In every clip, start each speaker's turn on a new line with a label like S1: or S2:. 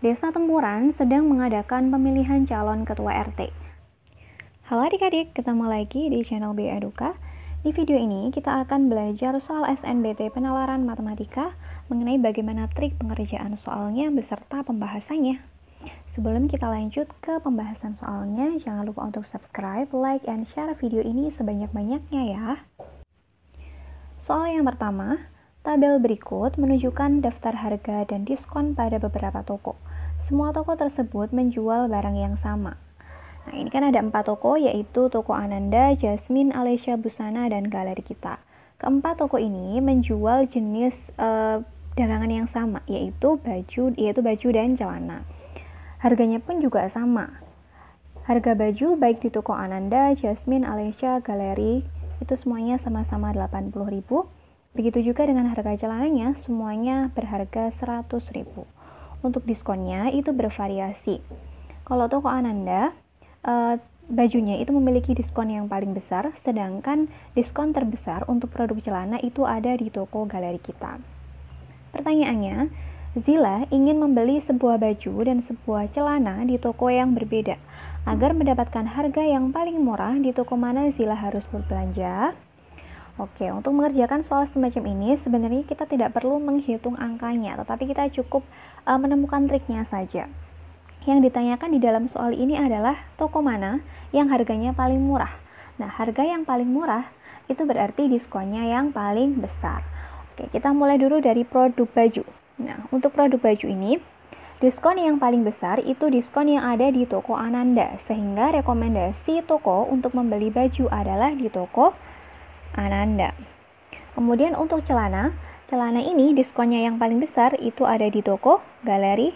S1: Desa Tempuran sedang mengadakan pemilihan calon ketua RT. Halo adik-adik, ketemu lagi di channel B Eduka. Di video ini kita akan belajar soal SNBT penalaran matematika mengenai bagaimana trik pengerjaan soalnya beserta pembahasannya. Sebelum kita lanjut ke pembahasan soalnya, jangan lupa untuk subscribe, like, and share video ini sebanyak-banyaknya ya. Soal yang pertama, tabel berikut menunjukkan daftar harga dan diskon pada beberapa toko. Semua toko tersebut menjual barang yang sama. Nah, ini kan ada 4 toko, yaitu toko Ananda, Jasmine, Alesya, Busana, dan Galeri Kita. Keempat toko ini menjual jenis dagangan yang sama, yaitu baju dan celana. Harganya pun juga sama. Harga baju baik di toko Ananda, Jasmine, Alesya, Galeri itu semuanya sama-sama 80.000. Begitu juga dengan harga celananya, semuanya berharga 100.000. Untuk diskonnya itu bervariasi. Kalau toko Ananda, bajunya itu memiliki diskon yang paling besar, sedangkan diskon terbesar untuk produk celana itu ada di toko Galeri Kita. Pertanyaannya, Zila ingin membeli sebuah baju dan sebuah celana di toko yang berbeda. Agar mendapatkan harga yang paling murah, di toko mana Zila harus berbelanja? Oke, untuk mengerjakan soal semacam ini, sebenarnya kita tidak perlu menghitung angkanya, tetapi kita cukup menemukan triknya saja. Yang ditanyakan di dalam soal ini adalah toko mana yang harganya paling murah. Nah, harga yang paling murah itu berarti diskonnya yang paling besar. Oke, kita mulai dulu dari produk baju. Nah, untuk produk baju ini, diskon yang paling besar itu diskon yang ada di toko Ananda, sehingga rekomendasi toko untuk membeli baju adalah di toko Ananda. Kemudian untuk celana ini diskonnya yang paling besar itu ada di toko Galeri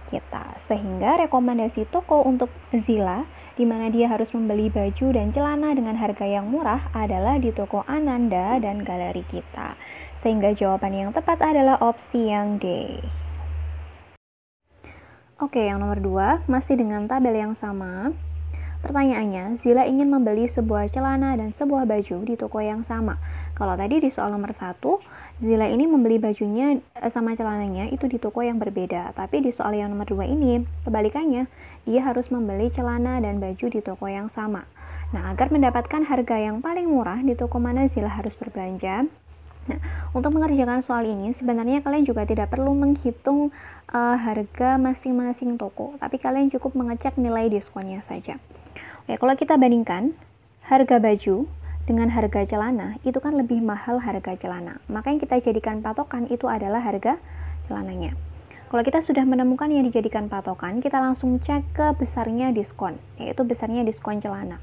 S1: Kita, sehingga rekomendasi toko untuk Zila di mana dia harus membeli baju dan celana dengan harga yang murah adalah di toko Ananda dan Galeri Kita, sehingga jawaban yang tepat adalah opsi yang D. Oke, yang nomor 2 masih dengan tabel yang sama. Pertanyaannya, Zila ingin membeli sebuah celana dan sebuah baju di toko yang sama. Kalau tadi di soal nomor 1, Zila ini membeli bajunya sama celananya itu di toko yang berbeda. Tapi di soal yang nomor 2 ini, kebalikannya, dia harus membeli celana dan baju di toko yang sama. Nah, agar mendapatkan harga yang paling murah, di toko mana Zila harus berbelanja? Nah, untuk mengerjakan soal ini, sebenarnya kalian juga tidak perlu menghitung harga masing-masing toko, tapi kalian cukup mengecek nilai diskonnya saja. Oke, kalau kita bandingkan harga baju dengan harga celana, itu kan lebih mahal harga celana. Maka yang kita jadikan patokan itu adalah harga celananya. Kalau kita sudah menemukan yang dijadikan patokan, kita langsung cek ke besarnya diskon, yaitu besarnya diskon celana.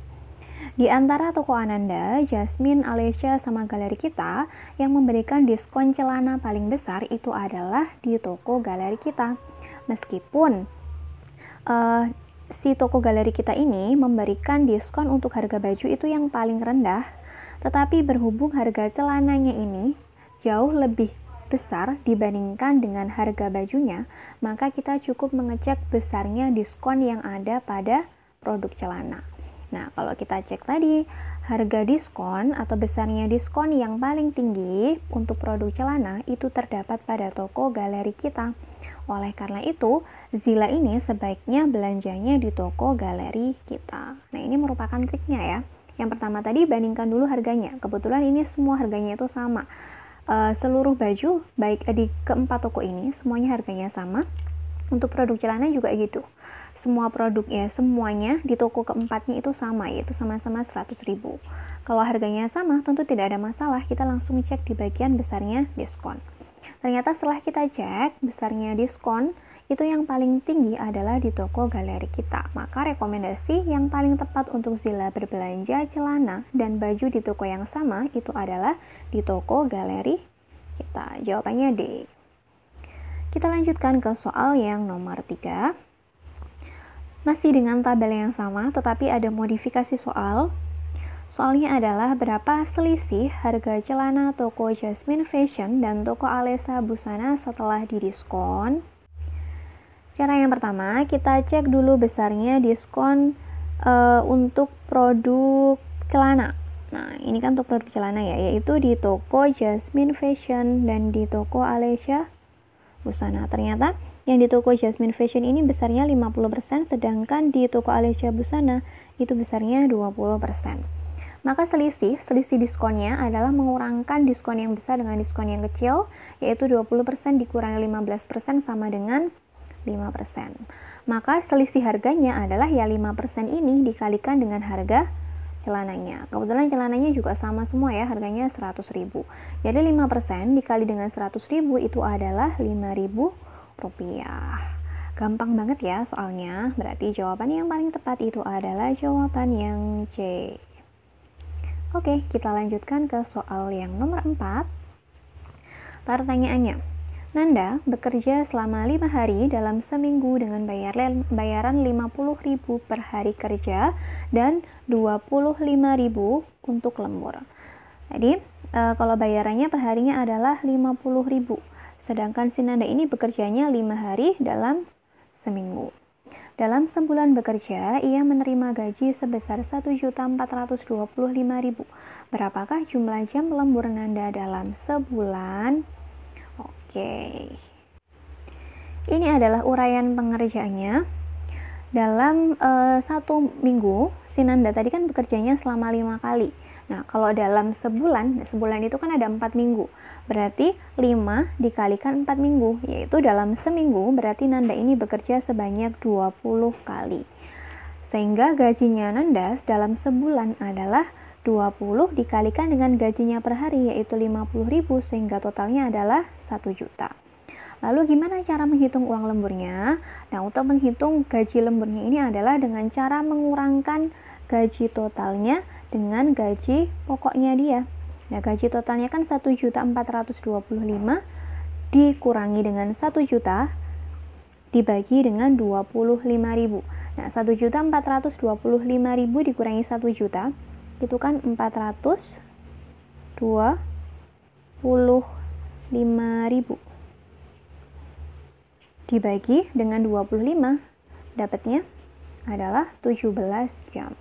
S1: Di antara toko Ananda, Jasmine, Alesya, sama Galeri Kita, yang memberikan diskon celana paling besar itu adalah di toko Galeri Kita. Meskipun si toko Galeri Kita ini memberikan diskon untuk harga baju itu yang paling rendah, tetapi berhubung harga celananya ini jauh lebih besar dibandingkan dengan harga bajunya, maka kita cukup mengecek besarnya diskon yang ada pada produk celana. Nah, kalau kita cek tadi, harga diskon atau besarnya diskon yang paling tinggi untuk produk celana itu terdapat pada toko Galeri Kita. Oleh karena itu, Zila ini sebaiknya belanjanya di toko Galeri Kita. Nah, ini merupakan triknya ya. Yang pertama tadi bandingkan dulu harganya. Kebetulan ini semua harganya itu sama. Seluruh baju, baik di keempat toko ini, semuanya harganya sama. Untuk produk celana juga gitu. Semua produk ya, semuanya di toko keempatnya itu sama, yaitu sama-sama 100.000. Kalau harganya sama, tentu tidak ada masalah. Kita langsung cek di bagian besarnya diskon. Ternyata setelah kita cek besarnya diskon, itu yang paling tinggi adalah di toko Galeri Kita. Maka rekomendasi yang paling tepat untuk Zila berbelanja celana dan baju di toko yang sama itu adalah di toko Galeri Kita. Jawabannya D. Kita lanjutkan ke soal yang nomor 3. Masih dengan tabel yang sama, tetapi ada modifikasi soal. Soalnya adalah berapa selisih harga celana toko Jasmine Fashion dan toko Alesya Busana setelah didiskon. Cara yang pertama, kita cek dulu besarnya diskon untuk produk celana. Nah, ini kan untuk produk celana ya, yaitu di toko Jasmine Fashion dan di toko Alesya Busana. Ternyata yang di toko Jasmine Fashion ini besarnya 50%, sedangkan di toko Alicia Busana itu besarnya 20%. Maka selisih diskonnya adalah mengurangkan diskon yang besar dengan diskon yang kecil, yaitu 20% dikurangi 15% sama dengan 5%. Maka selisih harganya adalah ya 5% ini dikalikan dengan harga celananya. Kebetulan celananya juga sama semua ya, harganya 100.000. Jadi 5% dikali dengan 100.000 itu adalah 5.000 rupiah. Gampang banget ya soalnya. Berarti jawaban yang paling tepat itu adalah jawaban yang C. Oke, kita lanjutkan ke soal yang nomor 4. Pertanyaannya, Nanda bekerja selama 5 hari dalam seminggu dengan bayaran 50.000 per hari kerja dan 25.000 untuk lembur. Jadi kalau bayarannya per harinya adalah 50.000, sedangkan si Nanda ini bekerjanya 5 hari dalam seminggu. Dalam sebulan bekerja, ia menerima gaji sebesar 1.425.000. Berapakah jumlah jam lembur Nanda dalam sebulan? Oke. Ini adalah uraian pengerjaannya. Dalam 1 minggu, si Nanda tadi kan bekerjanya selama 5 kali. Nah, kalau dalam sebulan itu kan ada 4 minggu. Berarti 5 dikalikan 4 minggu, yaitu dalam seminggu berarti Nanda ini bekerja sebanyak 20 kali. Sehingga gajinya Nanda dalam sebulan adalah 20 dikalikan dengan gajinya per hari, yaitu 50.000, sehingga totalnya adalah 1 juta. Lalu gimana cara menghitung uang lemburnya? Nah, untuk menghitung gaji lemburnya ini adalah dengan cara mengurangkan gaji totalnya dengan gaji pokoknya dia. Nah, gaji totalnya kan 1.425 dikurangi dengan 1 juta dibagi dengan 25.000. Nah, 1.425.000 dikurangi 1 juta itu kan 425.000 dibagi dengan 25, dapatnya adalah 17 jam.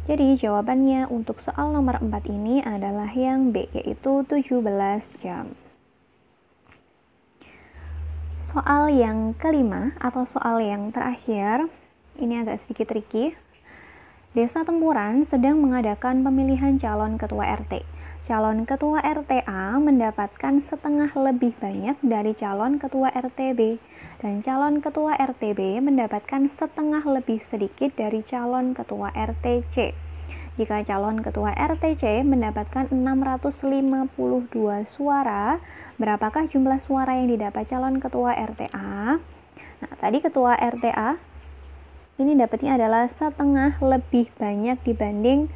S1: Jadi jawabannya untuk soal nomor 4 ini adalah yang B, yaitu 17 jam. Soal yang kelima atau soal yang terakhir, ini agak sedikit tricky. Desa Tempuran sedang mengadakan pemilihan calon ketua RT. Calon ketua RT A mendapatkan setengah lebih banyak dari calon ketua RT B, dan calon ketua RT B mendapatkan setengah lebih sedikit dari calon ketua RT C. Jika calon ketua RT C mendapatkan 652 suara, berapakah jumlah suara yang didapat calon ketua RT A? Nah, tadi ketua RT A ini dapatnya adalah setengah lebih banyak dibanding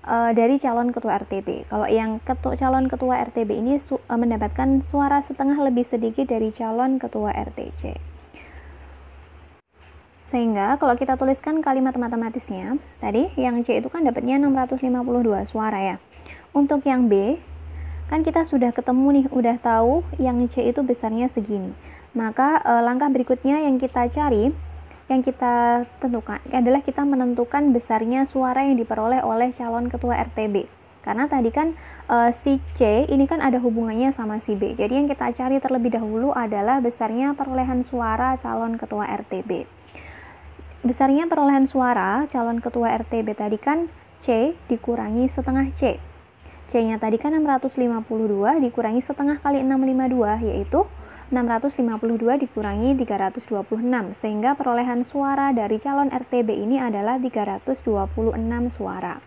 S1: dari calon ketua RTB. Kalau yang calon ketua RTB ini mendapatkan suara setengah lebih sedikit dari calon ketua RTC. Sehingga kalau kita tuliskan kalimat matematisnya, tadi yang C itu kan dapatnya 652 suara ya. Untuk yang B, kan kita sudah ketemu nih, udah tahu yang C itu besarnya segini. Maka langkah berikutnya yang kita cari, yang kita tentukan adalah kita menentukan besarnya suara yang diperoleh oleh calon ketua RTB. Karena tadi kan si C ini kan ada hubungannya sama si B. Jadi yang kita cari terlebih dahulu adalah besarnya perolehan suara calon ketua RTB. Besarnya perolehan suara calon ketua RTB tadi kan C dikurangi setengah C. C-nya tadi kan 652 dikurangi setengah kali 652, yaitu 652 dikurangi 326, sehingga perolehan suara dari calon RTB ini adalah 326 suara.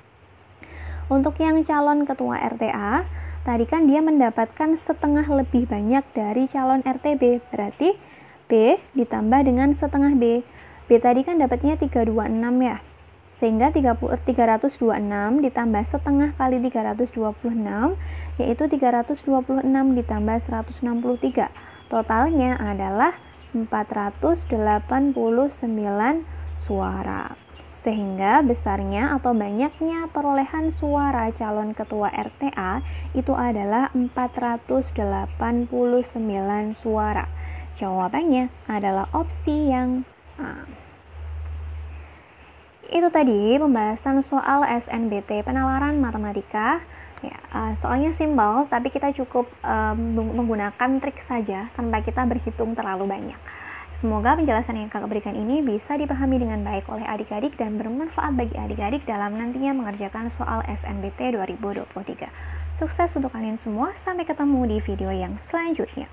S1: Untuk yang calon ketua RTA, tadi kan dia mendapatkan setengah lebih banyak dari calon RTB, berarti B ditambah dengan setengah B. B tadi kan dapatnya 326 ya, sehingga 326 ditambah setengah kali 326, yaitu 326 ditambah 163. Totalnya adalah 489 suara. Sehingga besarnya atau banyaknya perolehan suara calon ketua RTA itu adalah 489 suara. Jawabannya adalah opsi yang A. Itu tadi pembahasan soal SNBT penalaran matematika. Ya, soalnya simpel, tapi kita cukup menggunakan trik saja tanpa kita berhitung terlalu banyak. Semoga penjelasan yang kakak berikan ini bisa dipahami dengan baik oleh adik-adik dan bermanfaat bagi adik-adik dalam nantinya mengerjakan soal SNBT 2023. Sukses untuk kalian semua, sampai ketemu di video yang selanjutnya.